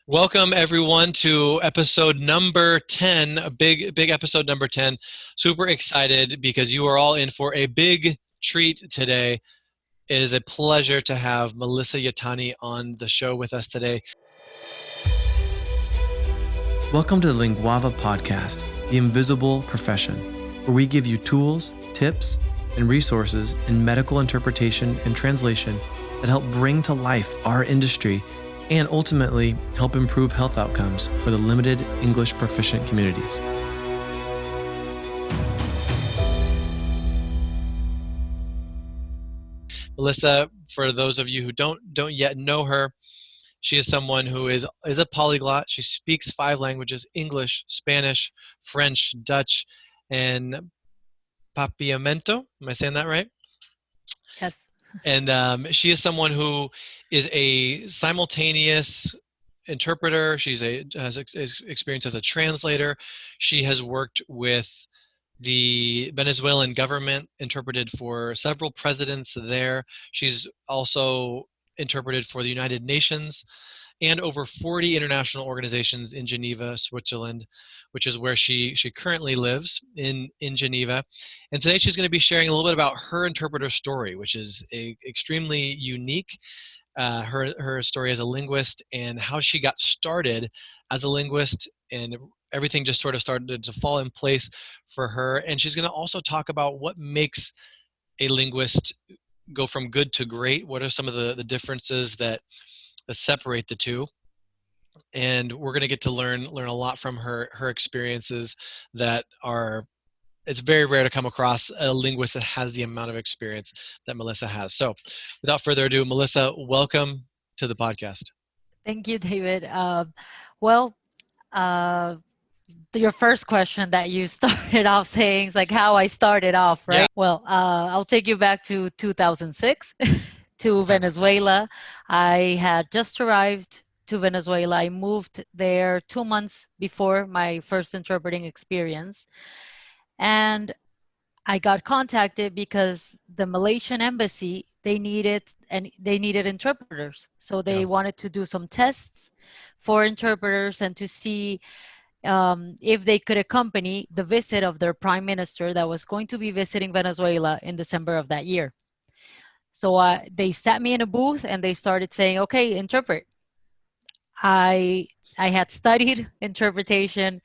Welcome everyone to episode number 10, a big episode number 10. Super excited because you are all in for a big treat today. It is a pleasure to have Melissa Yitani on the show with us today. Welcome to the Linguava podcast, The Invisible Profession, where we give you tools, tips, and resources in medical interpretation and translation that help bring to life our industry and ultimately help improve health outcomes for the limited English proficient communities. Melissa, for those of you who don't yet know her, she is someone who is a polyglot. She speaks 5 languages: English, Spanish, French, Dutch, and Papiamento. Am I saying that right? Yes. And she is someone who is a simultaneous interpreter. Has experience as a translator. She has worked with the Venezuelan government, interpreted for several presidents there. She's also interpreted for the United Nations and over 40 international organizations in Geneva, Switzerland, which is where she currently lives in Geneva. And today she's going to be sharing a little bit about her interpreter story, which is extremely unique. Her story as a linguist and how she got started as a linguist, and everything just sort of started to fall in place for her. And she's going to also talk about what makes a linguist go from good to great. What are some of the differences that separate the two? And we're going to get to learn a lot from her experiences that are. It's very rare to come across a linguist that has the amount of experience that Melissa has. So without further ado, Melissa, welcome to the podcast. Thank you, David. Well, uh, your first question that you started off saying is like how I started off, right? Yeah. Well, I'll take you back to 2006 to Okay. Venezuela. I had just arrived to Venezuela. I moved there 2 months before my first interpreting experience. And I got contacted because the Malaysian embassy, they needed interpreters. So they Yeah. wanted to do some tests for interpreters and to see if they could accompany the visit of their prime minister that was going to be visiting Venezuela in December of that year. So they sat me in a booth and they started saying, okay, interpret. I had studied interpretation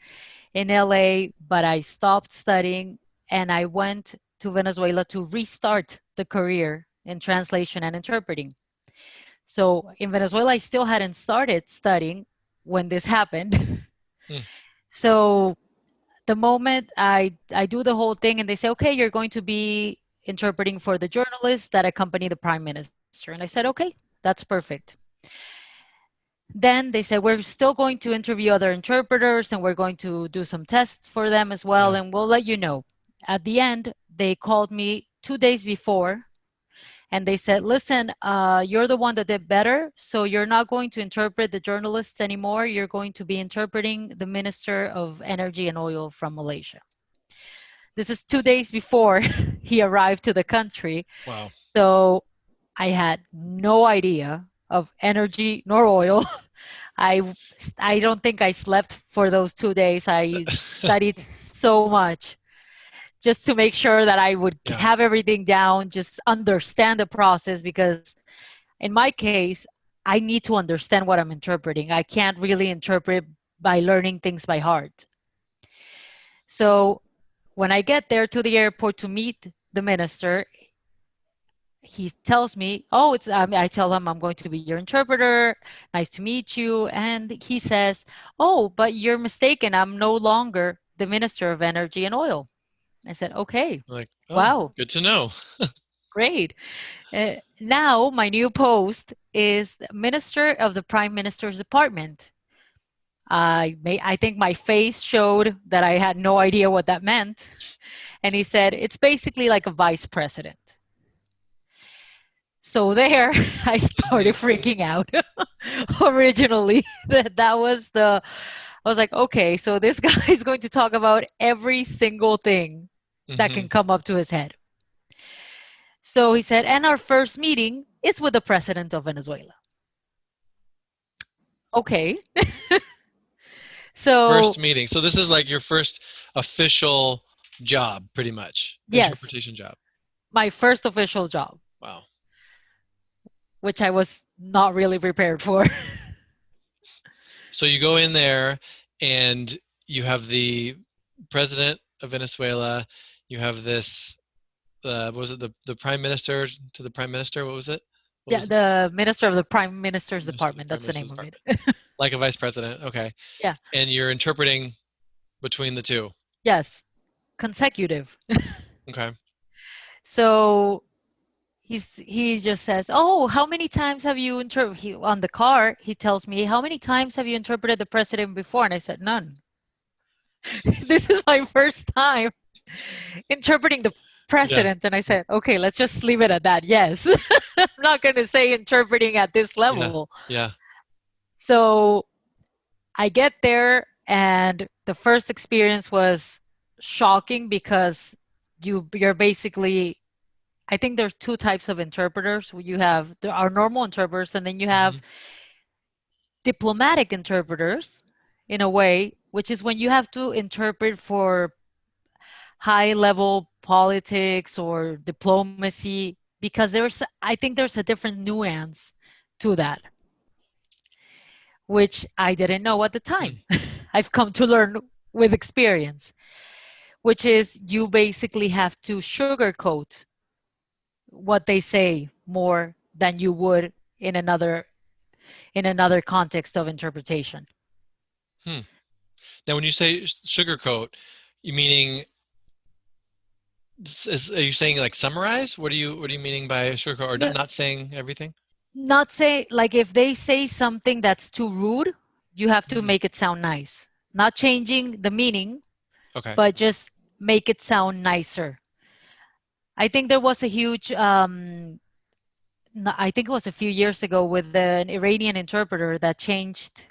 in LA, but I stopped studying and I went to Venezuela to restart the career in translation and interpreting. So in Venezuela, I still hadn't started studying when this happened. Hmm. So the moment I do the whole thing and they say, okay, you're going to be interpreting for the journalists that accompany the prime minister. And I said, okay, that's perfect. Then they said, we're still going to interview other interpreters and we're going to do some tests for them as well. Yeah. And we'll let you know. At the end, they called me 2 days before and they said, listen, you're the one that did better. So you're not going to interpret the journalists anymore. You're going to be interpreting the Minister of Energy and Oil from Malaysia. This is 2 days before he arrived to the country. Wow. So I had no idea of energy nor oil. I don't think I slept for those 2 days. I studied so much just to make sure that I would Yeah. have everything down, just understand the process, because in my case, I need to understand what I'm interpreting. I can't really interpret by learning things by heart. So when I get there to the airport to meet the minister, he tells me, oh, I tell him I'm going to be your interpreter. Nice to meet you. And he says, oh, but you're mistaken. I'm no longer the Minister of Energy and Oil. I said, okay, Like, oh, wow, good to know. great. Now my new post is Minister of the Prime Minister's Department. I think my face showed that I had no idea what that meant. And he said, it's basically like a vice president. So there, I started freaking out. Originally, that was I was like, okay, so this guy is going to talk about every single thing that can come up to his head. So he said, and our first meeting is with the president of Venezuela. Okay. So, First meeting. So this is like your first official job, pretty much. yes, Interpretation job. my first official job, Wow. which I was not really prepared for. So you go in there and you have the president of Venezuela. You have this, what was it, the prime minister to the prime minister? What was it? What Yeah, was it? the minister of the Prime Minister's Minister to the department. prime That's the minister's name of it. department. Like a vice president. Okay. Yeah. And you're interpreting between the two. Yes. Consecutive. Okay. So he just says, "Oh, how many times have you on the car?" He tells me, "How many times have you interpreted the president before?" And I said, "None." This is my first time interpreting the Yeah. president, and I said, "Okay, let's just leave it at that." Yes. I'm not going to say interpreting at this Yeah. level. Yeah. So I get there, and the first experience was shocking because you're basically, I think there's two types of interpreters. There are normal interpreters, and then you Hmm. have diplomatic interpreters, in a way, which is when you have to interpret for high level politics or diplomacy, because I think there's a different nuance to that, which I didn't know at the time. I've come to learn with experience, which is you basically have to sugarcoat what they say more than you would in another context of interpretation. Hmm. Now, when you say sugarcoat, you meaning are you saying like summarize? What are you meaning by sugarcoat or No, not saying everything? not say, like, if they say something that's too rude, you have to Hmm. make it sound nice. Not changing the meaning, Okay. but just make it sound nicer. I think there was a huge I think it was a few years ago with an Iranian interpreter that changed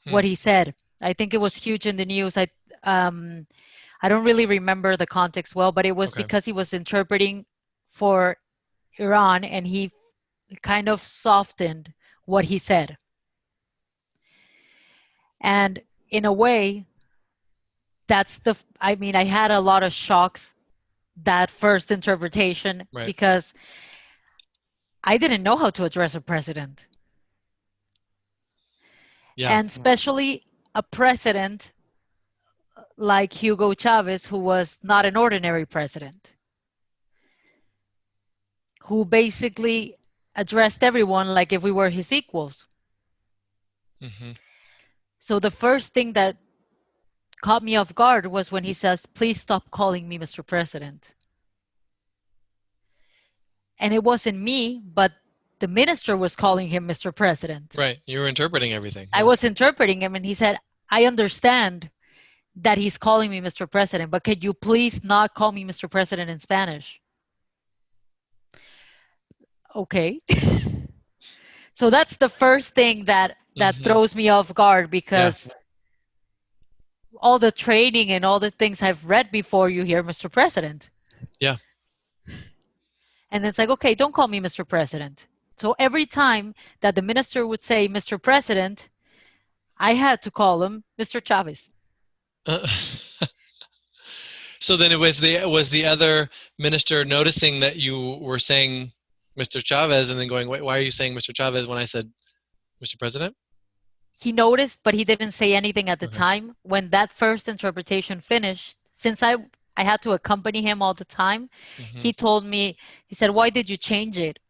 Hmm. what he said. I think it was huge in the news. Um, I don't really remember the context well, but it was Okay. because he was interpreting for Iran, and he kind of softened what he said. And in a way, I mean, I had a lot of shocks that first interpretation Right. because I didn't know how to address a president, Yeah. and especially a president like Hugo Chavez, who was not an ordinary president, who basically addressed everyone like if we were his equals. Hmm. So the first thing that caught me off guard was when he says, "Please stop calling me Mr. President." And it wasn't me, but the minister was calling him Mr. President. Right. You were interpreting everything. I Yeah. was interpreting him, and he said, "I understand that he's calling me Mr. President, but could you please not call me Mr. President in Spanish?" Okay. So that's the first thing that Hmm. throws me off guard, Yeah. because all the training and all the things I've read before, you hear Mr. President. Yeah. And it's like, okay, don't call me Mr. President. So every time that the minister would say Mr. President, I had to call him Mr. Chavez. Uh, so then it was the other minister noticing that you were saying Mr. Chavez and then going, wait, why are you saying Mr. Chavez when I said Mr. President? He noticed, but he didn't say anything at the Okay. time. When that first interpretation finished, since I had to accompany him all the time, Hmm. he told me, he said, "Why did you change it?"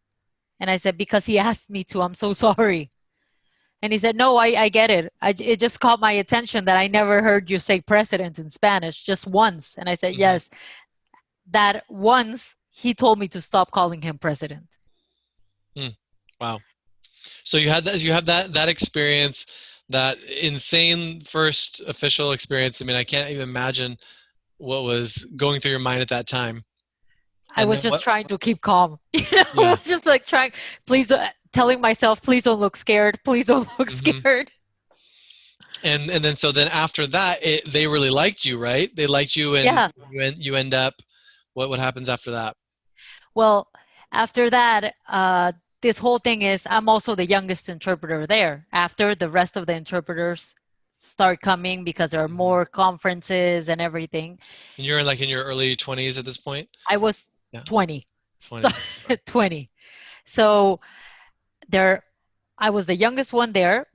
And I said, "Because he asked me to. I'm so sorry." And he said, "No, I get it. It just caught my attention that I never heard you say president in Spanish, just once." And I said, Hmm. "Yes, that once he told me to stop calling him president." Mm. Wow. So you have that experience, that insane first official experience. I mean, I can't even imagine what was going through your mind at that time. I And was then just what? trying to keep calm. I Yeah. was just like trying, please, telling myself, please don't look scared. Please don't look Hmm. scared. And then so then after that, they really liked you, right? They liked you, and Yeah. you end up. What happens after that? Well, after that, this whole thing is I'm also the youngest interpreter there. After the rest of the interpreters start coming because there are Hmm. more conferences and everything. And you're like in your early 20s at this point? I was Yeah, 20. 20. Wow. 20. So there I was the youngest one there.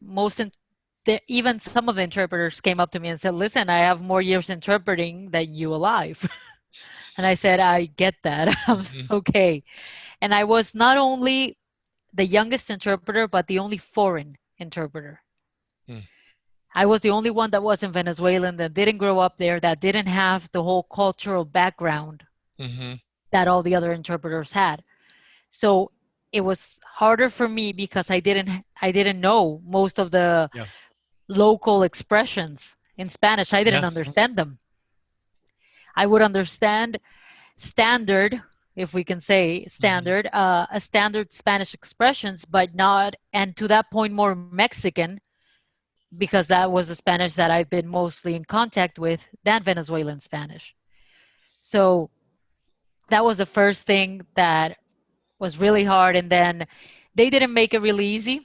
Even some of the interpreters came up to me and said, "Listen, I have more years interpreting than you alive." And I said, "I get that." I'm Hmm. okay. And I was not only the youngest interpreter, but the only foreign interpreter. I was the only one that wasn't Venezuelan, that didn't grow up there, that didn't have the whole cultural background Hmm. that all the other interpreters had. So it was harder for me because I didn't know most of the Yeah. local expressions in Spanish. I didn't Yeah. understand them. I would understand standard, if we can say Hmm. standard, a standard Spanish expressions, but not, and to that point, more Mexican, because that was the Spanish that I've been mostly in contact with than Venezuelan Spanish. So that was the first thing that was really hard. And then they didn't make it really easy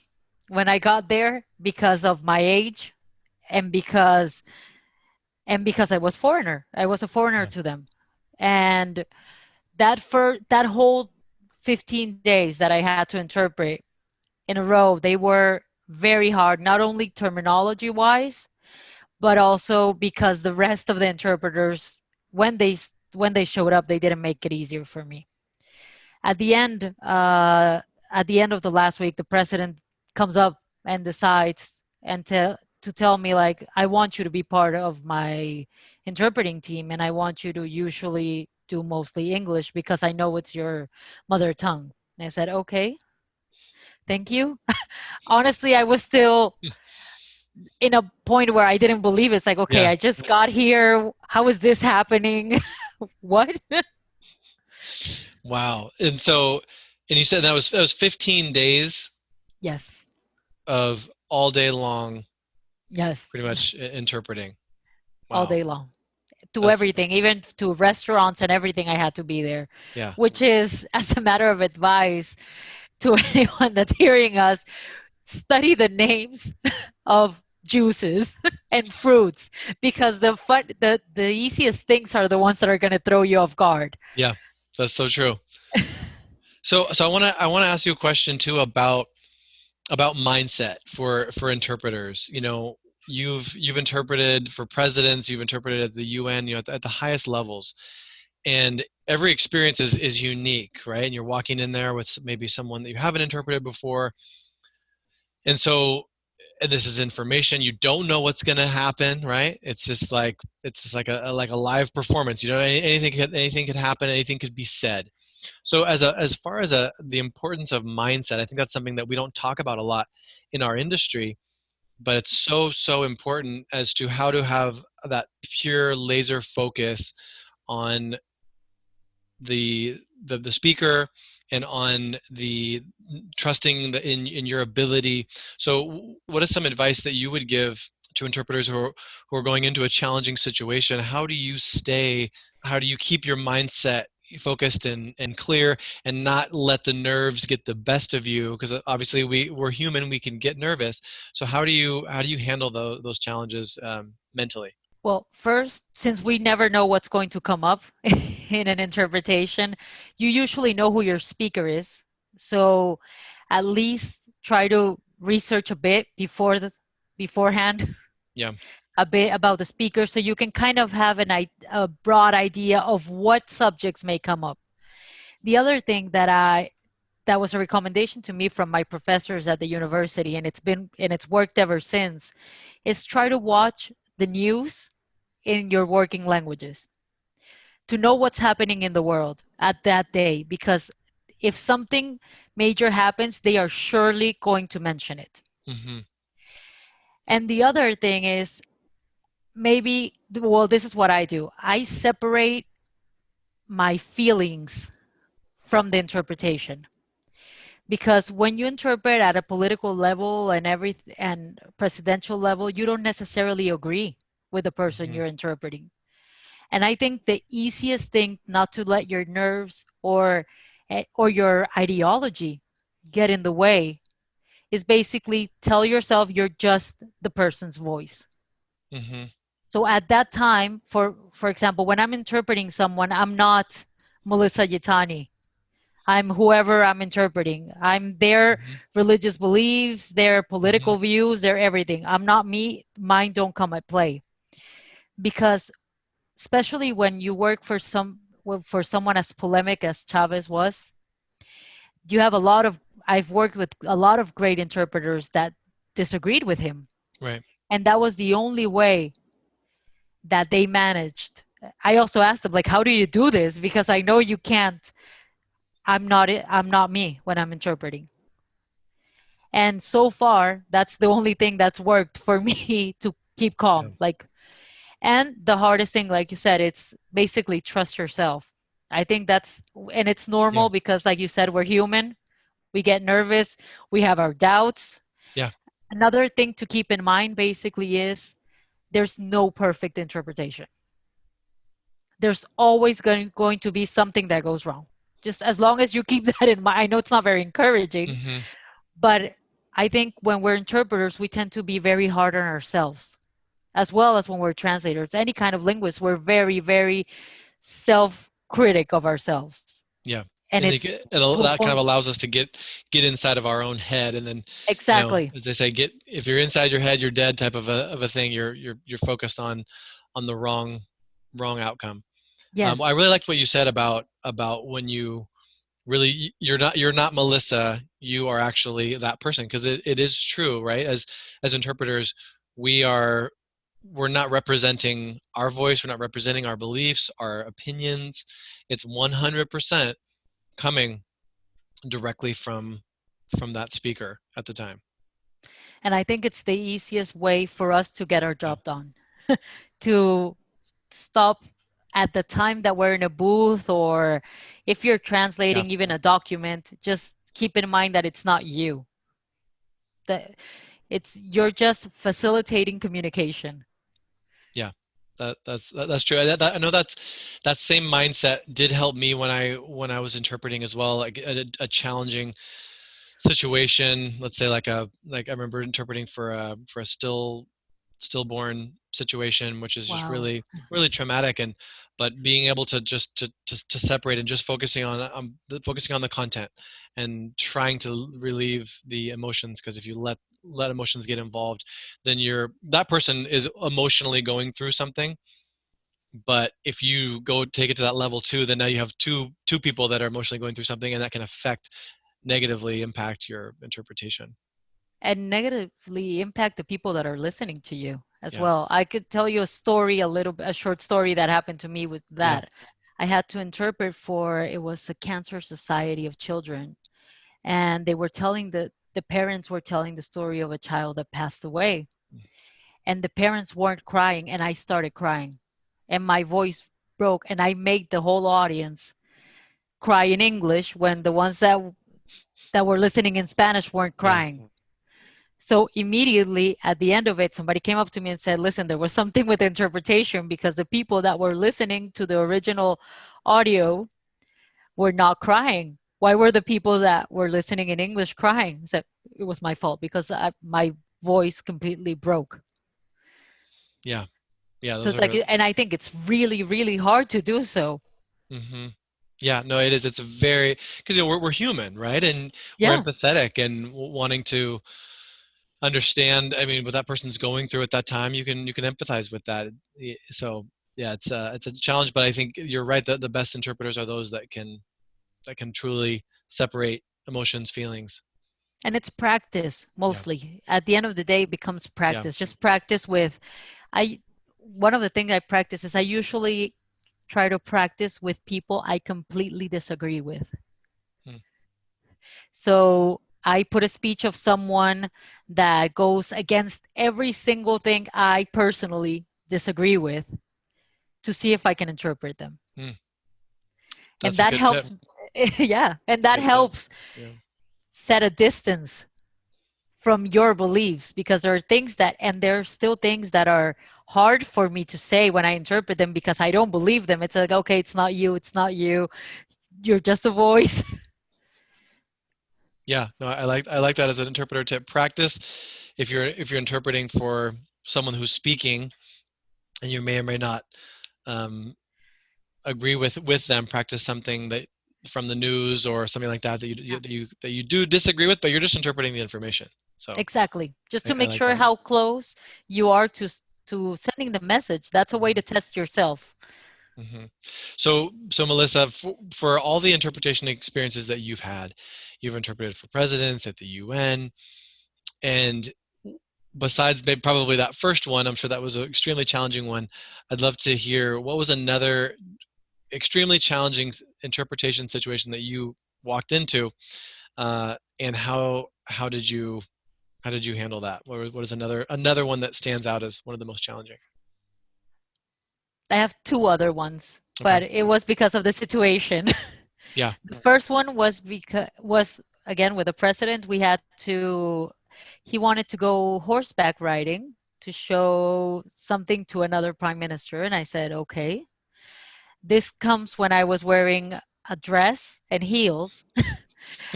when I got there because of my age and because I was foreigner. I was a foreigner Yeah. to them. And that whole 15 days that I had to interpret in a row, they were very hard, not only terminology wise, but also because the rest of the interpreters, when they showed up, they didn't make it easier for me. At the end, at the end of the last week, the president comes up and decides to tell me, like, I want you to be part of my interpreting team, and I want you to usually do mostly English because I know it's your mother tongue. And I said, okay, thank you. Honestly, I was still in a point where I didn't believe it. It's like, okay, Yeah. I just got here. How is this happening? What? Wow. And you said that was 15 days Yes, of all day long, yes, pretty much interpreting. all Wow. day long. To That's everything, even to restaurants and everything, I had to be there, yeah. which is, as a matter of advice to anyone that's hearing us, study the names of juices and fruits because the easiest things are the ones that are going to throw you off guard. Yeah. That's so true. So I want to ask you a question too about mindset for interpreters. You've interpreted for presidents, you've interpreted at the UN, at the highest levels, and every experience is unique, right? And you're walking in there with maybe someone that you haven't interpreted before, and so and this is information you don't know what's going to happen, right? It's just like a live performance. Anything could happen, anything could be said. So as far as the importance of mindset, I think that's something that we don't talk about a lot in our industry, but it's so important as to how to have that pure laser focus on the speaker and on the trusting in your ability. So what is some advice that you would give to interpreters who are going into a challenging situation? How do you keep your mindset focused and clear and not let the nerves get the best of you? Because obviously we're human, we can get nervous. So how do you handle those challenges mentally? Well, first, since we never know what's going to come up in an interpretation, you usually know who your speaker is. So at least try to research a bit beforehand, Yeah. a bit about the speaker, so you can kind of have a broad idea of what subjects may come up. The other thing that was a recommendation to me from my professors at the university, and it's worked ever since, is try to watch the news in your working languages to know what's happening in the world at that day, because if something major happens, they are surely going to mention it. Hmm. And the other thing is, maybe, well, this is what I do. I separate my feelings from the interpretation, because when you interpret at a political level and presidential level, you don't necessarily agree with the person Hmm. you're interpreting. And I think the easiest thing not to let your nerves or your ideology get in the way is basically tell yourself you're just the person's voice. Hmm. So at that time, for example, when I'm interpreting someone, I'm not Melissa Yitani. I'm whoever I'm interpreting. I'm their Hmm. religious beliefs, their Hmm. political views, their everything. I'm not me. Mine don't come at play. Because especially when you work for for someone as polemic as Chavez was, you have a lot of I've worked with a lot of great interpreters that disagreed with him. Right. And that was the only way that they managed. I also asked them like, how do you do this? Because I know you can't. I'm not me when I'm interpreting. And so far, that's the only thing that's worked for me to keep Yeah. calm. Like, and the hardest thing, like you said, it's basically trust yourself. I think that's, and it's Yeah. normal because, like you said, we're human. We get nervous. We have our doubts. Yeah. Another thing to keep in mind basically is there's no perfect interpretation. There's always going to be something that goes wrong. Just as long as you keep that in mind. I know it's not very encouraging, Hmm. but I think when we're interpreters, we tend to be very hard on ourselves, as well as when we're translators. Any kind of linguist, we're very, very self critic of ourselves. Yeah. And And it's to a that kind point. of allows us to get inside of our own head, and then, Exactly. as they say, get if you're inside your head, you're dead type of a thing. You're focused on the wrong outcome. I Yes. really liked what you said about when you really you're not Melissa, you are actually that person, because it is true, right? As interpreters, we are we're not representing our voice, we're not representing our beliefs, our opinions. It's 100% coming directly from that speaker at the time. And I think it's the easiest way for us to get our Yeah. job done. To stop at the time that we're in a booth, or if you're Yeah. translating even a document, just keep in mind that it's not you. That it's you're just facilitating communication. Yeah, that's true. I know that same mindset did help me when I was interpreting as well, like a challenging situation. Let's say like I remember interpreting for a stillborn situation, which is just Wow. really traumatic, and but being able to just to separate and just focusing on the content and trying to relieve the emotions, because if you let emotions get involved, then that person is emotionally going through something. But if you go take it to that level too, then now you have two people that are emotionally going through something, and that can affect negatively impact your interpretation. And negatively impact the people that are listening to you as Yeah. well. I could tell you a story, a short story that happened to me with Yeah. that. I had to interpret for it was a cancer society of children, and they were telling the parents were telling the story of a child that passed away, and the parents weren't crying, and I started crying, and my voice broke, and I made the whole audience cry in English when the ones that were listening in Spanish weren't Yeah. crying. So immediately at the end of it, somebody came up to me and said, listen, there was something with interpretation because the people that were listening to the original audio were not crying. Why were the people that were listening in English crying? So it was my fault because my voice completely broke. Yeah. Yeah. So Those it's like, are. and I think it's really, really hard to do so. Hmm. Yeah. No, it is. It's a very, because we're human, right? And we're Yeah. empathetic and wanting to understand. I mean, what that person's going through at that time, you can empathize with that. So yeah, it's a challenge, but I think you're right that the best interpreters are those that can truly separate emotions, feelings. And it's practice Yeah. mostly. At the end of the day, it becomes Yeah. practice. Just practice with, I, one of the things I practice is I usually try to practice with people I completely disagree with. Mm. So I put a speech of someone that goes against every single thing I personally disagree with to see if I can interpret them. Mm. And That's a that good tip. helps. Yeah. And that Good tip. helps Yeah. set a distance from your beliefs because there are things that, and there are still things that are hard for me to say when I interpret them because I don't believe them. It's like, okay, it's not you. It's not you. You're just a voice. Yeah, no, I like that as an interpreter tip. Practice if you're interpreting for someone who's speaking, and you may or may not um, agree with them. Practice something that from the news or something like that Yeah. that you do disagree with, but you're just interpreting the information. So Exactly. Just to I make like sure that. how close you are to sending the message. That's a way Mhm, to test yourself. mhm. So Melissa, for all the interpretation experiences that you've interpreted for presidents at the UN, and besides maybe probably that first one, I'm sure that was an extremely challenging one. I'd love to hear what was another extremely challenging interpretation situation that you walked into, and how did you handle that? What is another one that stands out as one of the most challenging? I have two other ones, Okay. but it was because of the situation. Yeah. The first one was again with the president. We had to he wanted to go horseback riding to show something to another prime minister, and I said, "Okay." This comes when I was wearing a dress and heels,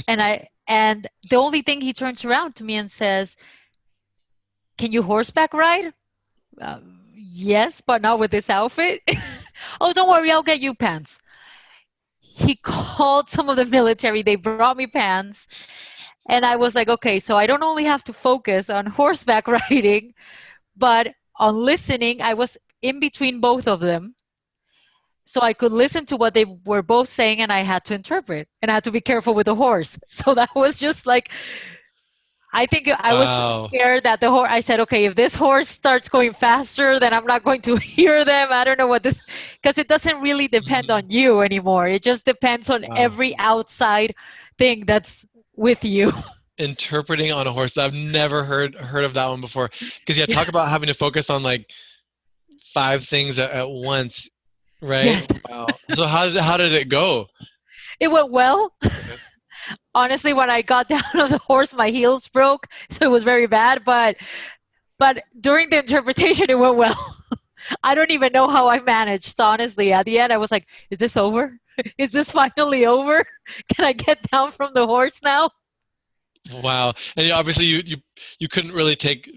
and the only thing he turns around to me and says, "Can you horseback ride?" Yes, but not with this outfit. Oh, don't worry, I'll get you pants. He called some of the military. They brought me pants. And I was like, okay, so I don't only have to focus on horseback riding, but on listening. I was in between both of them. So I could listen to what they were both saying and I had to interpret and I had to be careful with the horse. So that was just like, I think I was Wow. scared that the horse, I said, okay, if this horse starts going faster, then I'm not going to hear them. I don't know what this, because it doesn't really depend Mhm. on you anymore. It just depends on Wow. every outside thing that's with you. Interpreting on a horse. I've never heard of that one before. Because yeah, Yeah. talk about having to focus on like five things at once, right? Yes. Wow. So how did it go? It went well. Okay. Honestly, when I got down on the horse, my heels broke, so it was very bad. But during the interpretation, it went well. I don't even know how I managed. Honestly, at the end, I was like, "Is this over? Is this finally over? Can I get down from the horse now?" Wow. And obviously you couldn't really take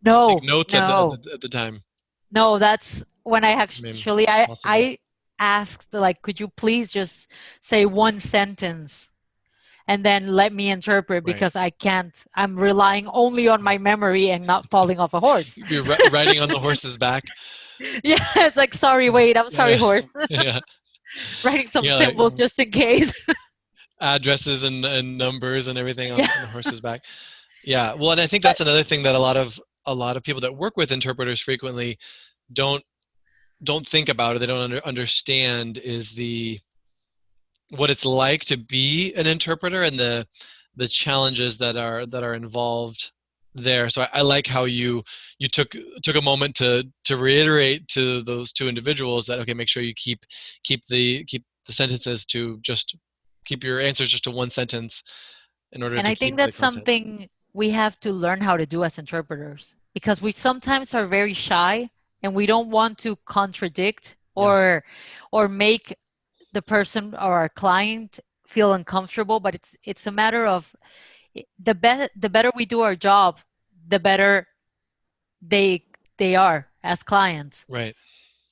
No, notes no, at the time. no. That's when I I mean, actually possible. I asked like, "Could you please just say one sentence?" And then let me interpret Right. because I can't. I'm relying only on Yeah. my memory and not falling off a horse. You're riding on the horse's back. Yeah, it's like, sorry, wait, I'm sorry, Yeah. horse. Yeah. Writing some Yeah, like symbols just in case. addresses and numbers and everything Yeah, on the horse's back. Yeah. Well, and I think but that's another thing that a lot of people that work with interpreters frequently don't don't think about or they don't understand is the what it's like to be an interpreter and the challenges that are involved there. So I like how you took a moment to reiterate to those two individuals that okay, make sure you keep the sentences to just keep your answers just to one sentence in order and to I think keep the that's content. something we have to learn how to do as interpreters because we sometimes are very shy and we don't want to contradict Yeah. or make the person or our client feel uncomfortable, but it's a matter of the better we do our job, the better they they are as clients. Right.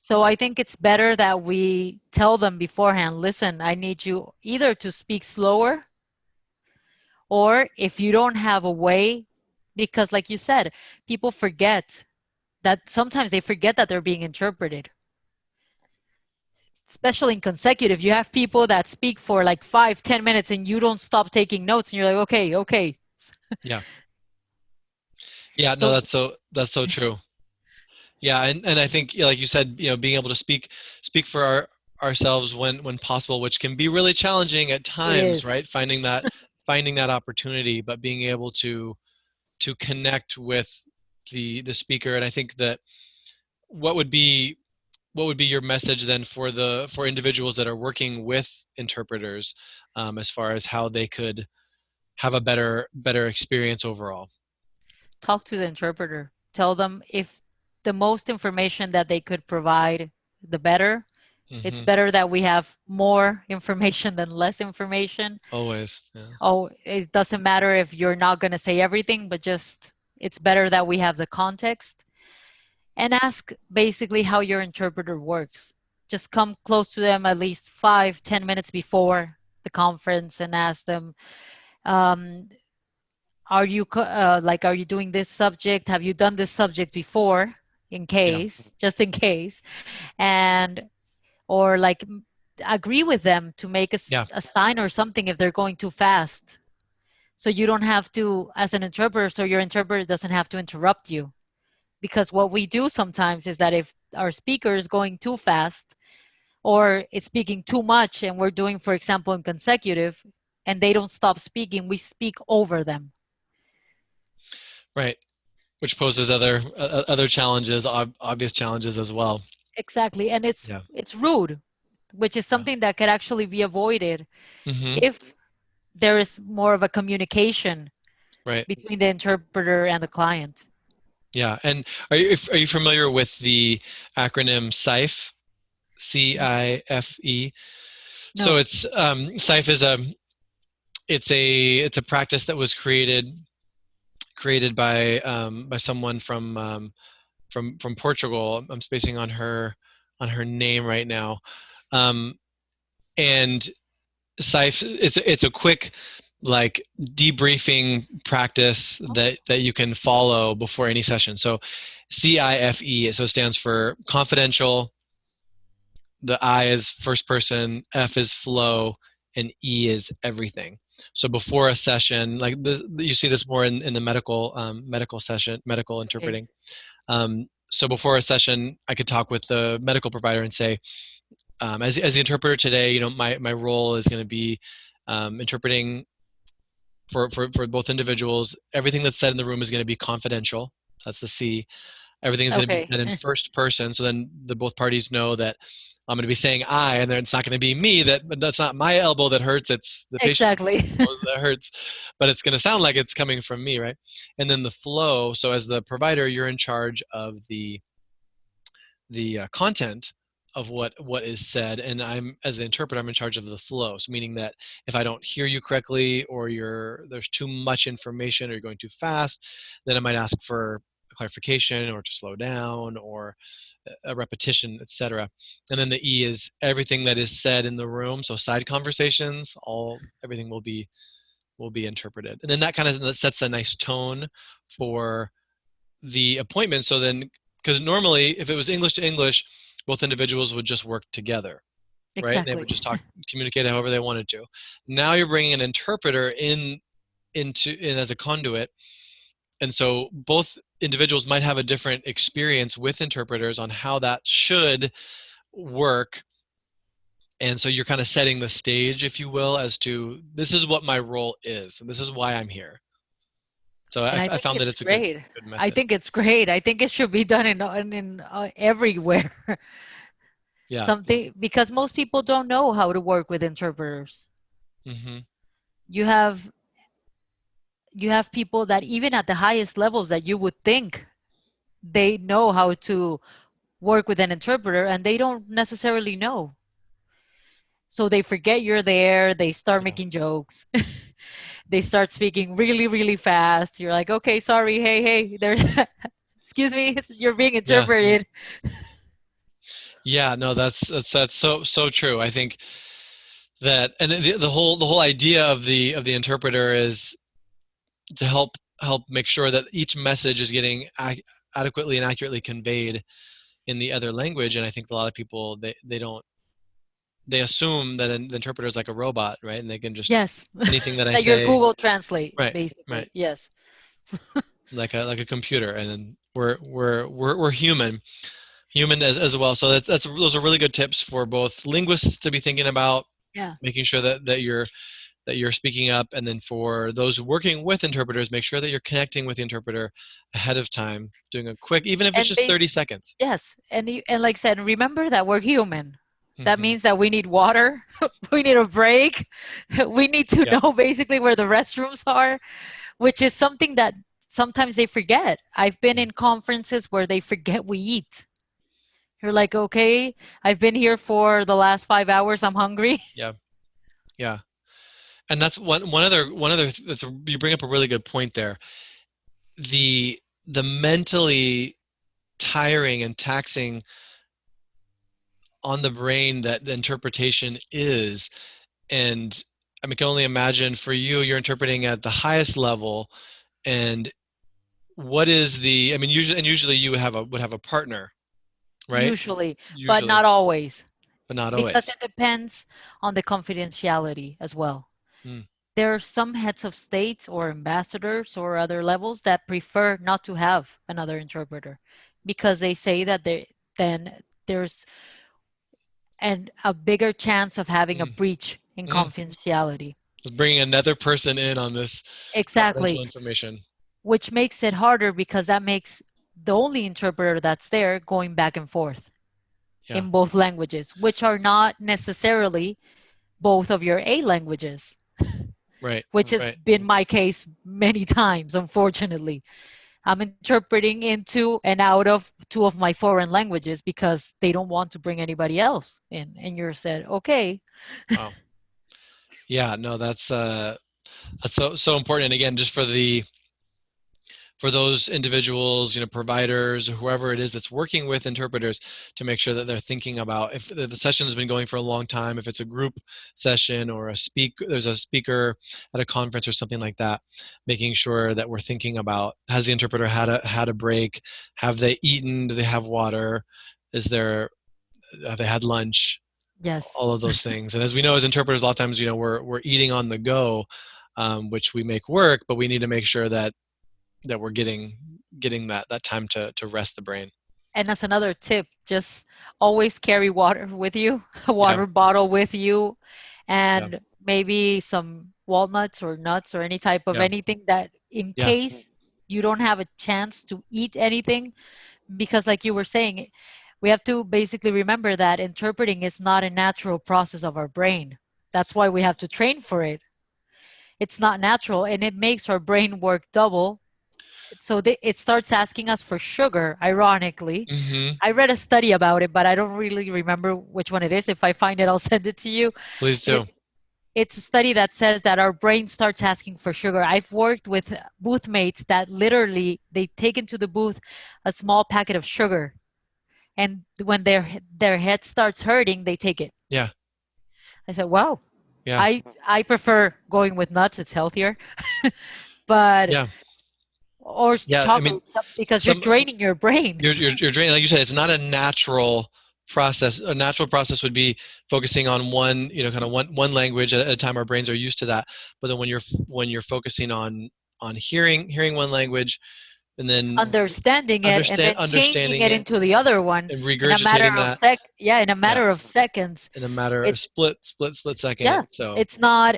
So I think it's better that we tell them beforehand, listen, I need you either to speak slower or if you don't have a way, because like you said, people forget that sometimes they forget that they're being interpreted, especially in consecutive. You have people that speak for like 5, 10 minutes and you don't stop taking notes and you're like, okay, okay. Yeah. Yeah, no, So that's so true. Yeah, and I think yeah, like you said, being able to speak for ourselves when possible, which can be really challenging at it times, is. right? Finding that opportunity, but being able to connect with the speaker. And I think that what would be what would be your message then for individuals that are working with interpreters, as far as how they could have a better experience overall? Talk to the interpreter. Tell them if the most information that they could provide, the better. It's Hmm. better that we have more information than less information. Always. Yeah. Oh, it doesn't matter if you're not going to say everything, but just it's better that we have the context. And ask basically how your interpreter works. Just come close to them at least 5-10 minutes before the conference and ask them, um, are you doing this subject? Have you done this subject before? In Yeah. case, just in case. And or like agree with them to make Yeah. a sign or something if they're going too fast, so you don't have to, as an interpreter, so your interpreter doesn't have to interrupt you. Because what we do sometimes is that if our speaker is going too fast or it's speaking too much, and we're doing, for example, in consecutive, and they don't stop speaking, we speak over them. Right. Which poses other challenges, obvious challenges as well. Exactly. And Yeah. it's rude, which is Yeah. something that could actually be avoided Hmm. if there is more of a communication Right. between the interpreter and the client. Yeah. And are you familiar with the acronym CIFE? CIFE. So No. it's CIFE is it's a practice that was created by someone from Portugal. I'm spacing on her name right now. Um, and CIFE, it's a quick like debriefing practice that you can follow before any session. So CIFE, so it stands for confidential, the I is first person, F is flow, and E is everything. So before a session, like you see this more in the medical session, medical Okay. interpreting. So before a session, I could talk with the medical provider and say, as the interpreter today, my role is going to be interpreting for both individuals. Everything that's said in the room is going to be confidential. That's the C. Everything is going to be Okay. said in first person, so then the both parties know that I'm going to be saying I, and then it's not going to be me. That's not my elbow that hurts. It's the patient's Exactly. elbow that hurts, but it's going to sound like it's coming from me, right? And then the flow. So as the provider, you're in charge of the content of what is said, and I'm, as the interpreter, I'm in charge of the flow. So meaning that if I don't hear you correctly, or there's too much information, or you're going too fast, then I might ask for clarification, or to slow down, or a repetition, etc. And then the E is everything that is said in the room. So side conversations, everything will be interpreted, and then that kind of sets a nice tone for the appointment. So then, because normally if it was English to English, both individuals would just work together, right? And they Exactly. would just communicate however they wanted to. Now you're bringing an interpreter in as a conduit, and so both individuals might have a different experience with interpreters on how that should work. And so you're kind of setting the stage, if you will, as to this is what my role is, and this is why I'm here. So And I I think found that it's it's a good great. I method. think it's great. I think it should be done in everywhere. Yeah. Something, because most people don't know how to work with interpreters. Hmm. You have people that even at the highest levels that you would think they know how to work with an interpreter, and they don't necessarily know. So they forget you're there, they start Yeah. making jokes. They start speaking really, really fast. You're like, okay, sorry, hey, there, excuse me, you're being Yeah. interpreted. Yeah. No, that's so true. I think that, and the whole idea of the interpreter is to help make sure that each message is getting adequately and accurately conveyed in the other language. And I think a lot of people, they assume that the interpreter is like a robot, right? And they can just, Yes. anything that I That your say, Google Translate, right, right, basically. Yes. like a computer. And then we're human as well. So those are really good tips for both linguists to be thinking about, Yeah. making sure that you're speaking up, and then for those working with interpreters, make sure that you're connecting with the interpreter ahead of time, doing a quick, even if it's And just 30 seconds. yes. And like I said, remember that we're human. That Hmm. means that we need water, we need a break, we need to Yeah. know basically where the restrooms are, which is something that sometimes they forget. I've been Yeah. in conferences where they forget we eat. You're like, okay, I've been here for the last 5 hours. I'm hungry. Yeah. Yeah. And that's that's you bring up a really good point there. The mentally tiring and taxing on the brain that the interpretation is. And I mean, I can only imagine for you, you're interpreting at the highest level. And what is the, I mean, usually you would have a partner, right? Usually, but Usually, not always, but not because always. it depends on the confidentiality as well. Mm, There are some heads of state or ambassadors or other levels that prefer not to have another interpreter because they say that then there's a bigger chance of having a mm, breach in mm. confidentiality. Just bringing another person in on this Exactly, confidential information. which makes it harder because that makes the only interpreter that's there going back and forth Yeah. in both languages, which are not necessarily both of your A languages, Right. which has Right. been my case many times, unfortunately. I'm interpreting into and out of two of my foreign languages because they don't want to bring anybody else in. And you're said, okay, Wow. Yeah. No, that's so important. And again, just for those individuals, providers, whoever it is that's working with interpreters, to make sure that they're thinking about, if the session has been going for a long time, if it's a group session or there's a speaker at a conference or something like that, making sure that we're thinking about, has the interpreter had a break? Have they eaten? Do they have water? Have they had lunch? yes. All of those things. And as we know, as interpreters, a lot of times, we're eating on the go, which we make work, but we need to make sure that we're getting that time to rest the brain. And as another tip, just always carry water with you, a Yeah. water bottle with you, Yeah. and maybe some walnuts or nuts or any type of Yeah. anything that in Yeah. case you don't have a chance to eat anything, because like you were saying, we have to basically remember that interpreting is not a natural process of our brain. That's why we have to train for it. It's not natural and it makes our brain work double. So it starts asking us for sugar, ironically. Hmm. I read a study about it, but I don't really remember which one it is. If I find it, I'll send it to you. Please do. It's a study that says that our brain starts asking for sugar. I've worked with booth mates that literally they take into the booth a small packet of sugar, and when their head starts hurting, they take it. Yeah. I said, "Wow, Yeah. I prefer going with nuts. It's healthier, but Yeah. or Yeah. I mean, chocolate because you're some draining your brain." you're draining, like you said, it's not a natural process. A natural process would be focusing on one, kind of one language at a time. Our brains are used to that. But then when you're focusing on hearing one language, and then Understanding it and then changing understanding it it into the other one and in a matter regurgitating of that. in a Yeah. matter of seconds. In a matter of It's split yeah, second. So it's not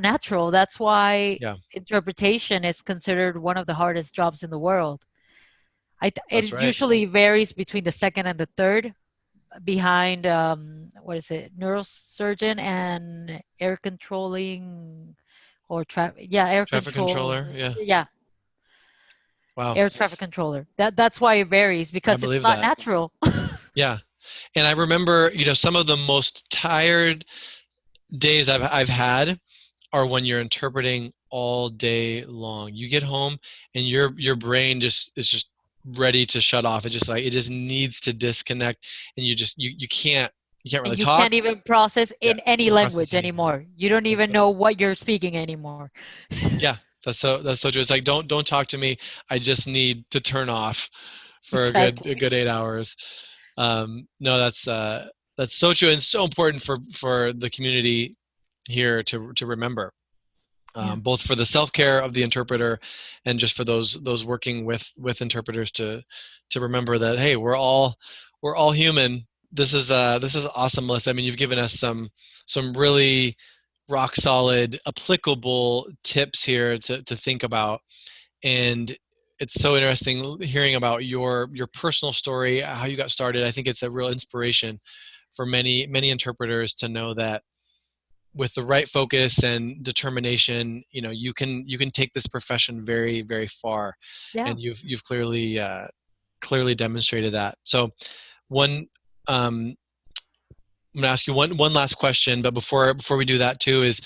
natural. That's why yeah, interpretation is considered one of the hardest jobs in the world. that's It right. usually varies between the second and the third behind what is it, neurosurgeon and air controlling or air Traffic controller. control, Yeah. yeah, Wow. air traffic controller. That's why it varies I because it's believe not that. natural. Yeah. And I remember, some of the most tired days I've had are when you're interpreting all day long. You get home and your brain is just ready to shut off. It just needs to disconnect, and you can't really And you talk. can't even process Yeah, in any can't process language anything. anymore. You don't And even so, know what you're speaking anymore. yeah, that's so true. It's like, don't talk to me. I just need to turn off for a Exactly. good 8 hours. No, that's so true, and so important for the community here to remember, Yeah. both for the self-care of the interpreter, and just for those working with interpreters to remember that, hey, we're all human. This is awesome, Melissa. I mean, you've given us some really rock solid, applicable tips here to think about. And it's so interesting hearing about your personal story, how you got started. I think it's a real inspiration for many interpreters to know that with the right focus and determination, you can take this profession very, very far. Yeah. And you've clearly demonstrated that. So one I'm going to ask you one last question, but before we do that too, is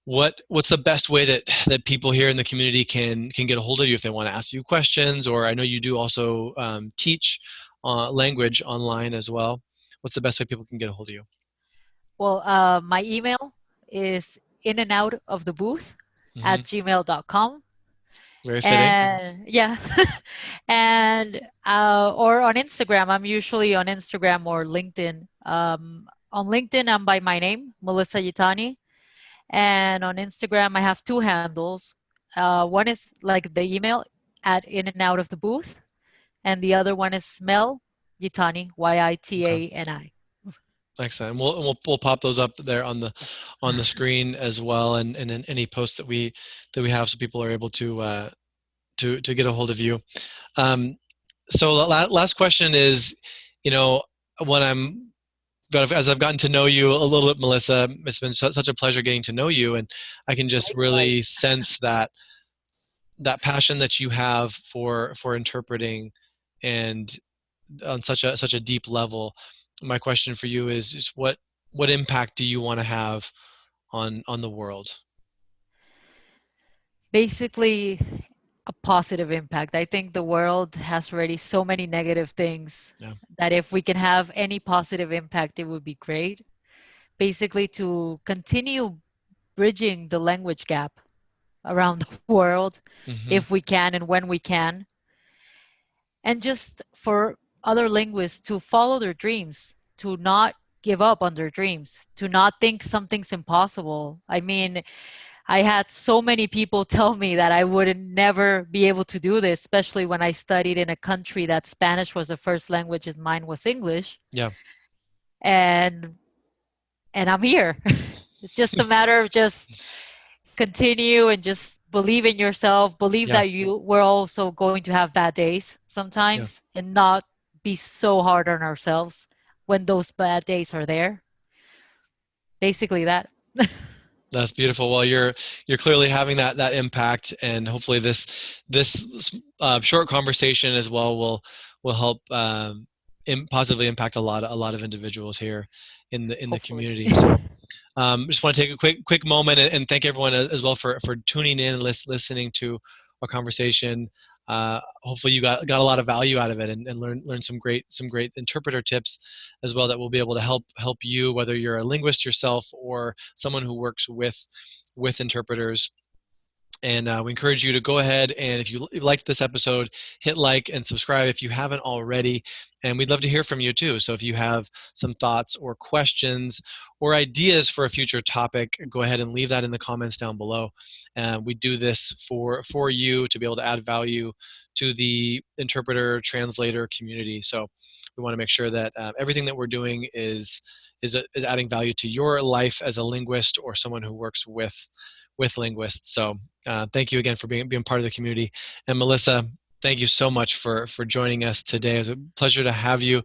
what's the best way that people here in the community can get a hold of you if they want to ask you questions? Or I know you do also teach language online as well. What's the best way people can get a hold of you? Well, my email is in and out of the booth Hmm. at gmail.com. Very fitting. And yeah, and or on Instagram. I'm usually on Instagram or LinkedIn. On LinkedIn, I'm by my name, Melissa Yitani, and on Instagram, I have two handles. One is like the email at in and out of the booth, and the other one is Mel Yitani, Okay. Yitani. Excellent. We'll pop those up there on Yeah. the screen as well, and in any posts that we have, so people are able to get a hold of you. Um, so the last question is, you know, when as I've gotten to know you a little bit, Melissa, it's been such a pleasure getting to know you, and I can just really Likewise. sense that passion that you have for interpreting, and on such a deep level. My question for you is just what impact do you want to have on the world? Basically, a positive impact. I think the world has already so many negative things Yeah. that if we can have any positive impact, it would be great. Basically, to continue bridging the language gap around the world, Hmm. if we can and when we can, and just for other linguists to follow their dreams, to not give up on their dreams, to not think something's impossible. I mean, I had so many people tell me that I would never be able to do this, especially when I studied in a country that Spanish was the first language and mine was English. Yeah. And I'm here. It's just a matter of just continue and just believe in yourself, believe Yeah. that you we're also going to have bad days Yeah. sometimes and not be so hard on ourselves when those bad days are there. Basically that. That's beautiful. Well, you're clearly having that impact, and hopefully this short conversation as well will help positively impact a lot of individuals here in the Hopefully. community. So just want to take a quick moment and thank everyone as well for tuning in and listening to our conversation. Hopefully you got a lot of value out of it, and learn some great interpreter tips as well that will be able to help you, whether you're a linguist yourself or someone who works with interpreters. And we encourage you to go ahead, and if you liked this episode, hit like and subscribe if you haven't already. And we'd love to hear from you too. So if you have some thoughts or questions or ideas for a future topic, go ahead and leave that in the comments down below. We do this for you to be able to add value to the interpreter translator community. So we want to make sure that everything that we're doing is adding value to your life as a linguist or someone who works with linguists. So thank you again for being part of the community. And Melissa, thank you so much for joining us today. It was a pleasure to have you.